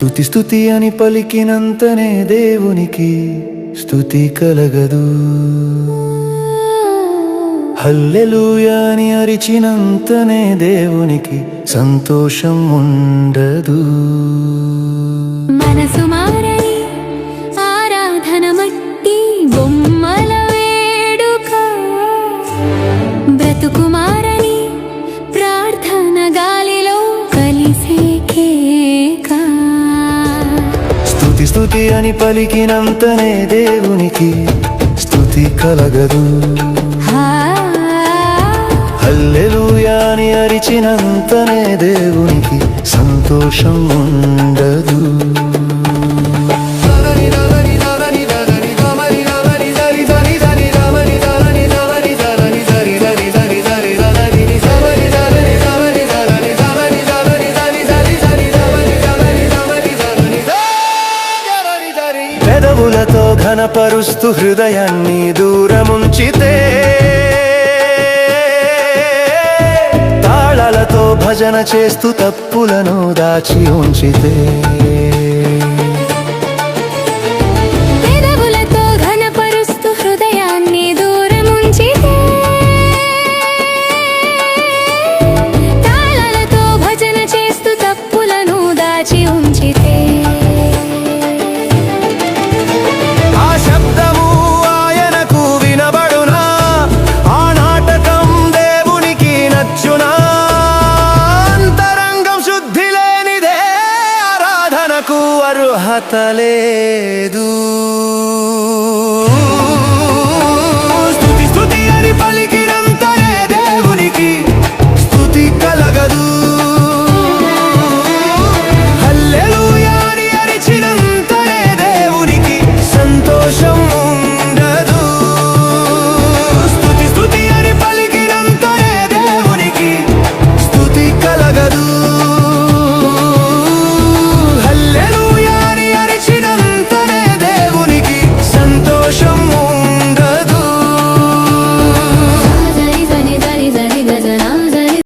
స్తుతి స్తుతి అని పలికినంతనే దేవునికి స్తుతి కలగదు. హల్లెలూయా అని అరిచినంతనే దేవునికి సంతోషం ఉండదు. మనసు మారని ఆరాధన మట్టి బొమ్మల వేడుక, బ్రతుకు మారని ప్రార్థన గాలిలో కలిసే కేక. స్తుతి స్తుతి అని పలికినంతనే దేవునికి స్తుతి కలగదు. హల్లెలూయా అని అరిచినంతనే దేవునికి సంతోషం ఉండదు. పెదవులతో ఘనపరుస్తూ హృదయాన్ని దూరముంచితే, తాళాలతో భజన చేస్తూ తప్పులను దాచి ఉంచితే, పెదవులతో ఘనపరుస్తూ హృదయాన్ని దూరముంచితే, తాళాలతో భజన చేస్తూ తప్పులను దాచి ఉంచితే, ఆ శబ్దము ఆయనకు వినబడునా? ఆ నాటకం దేవునికి నచ్చునా? అంతరంగం శుద్ధి లేనిదే ఆరాధనకు అర్హత లేదు.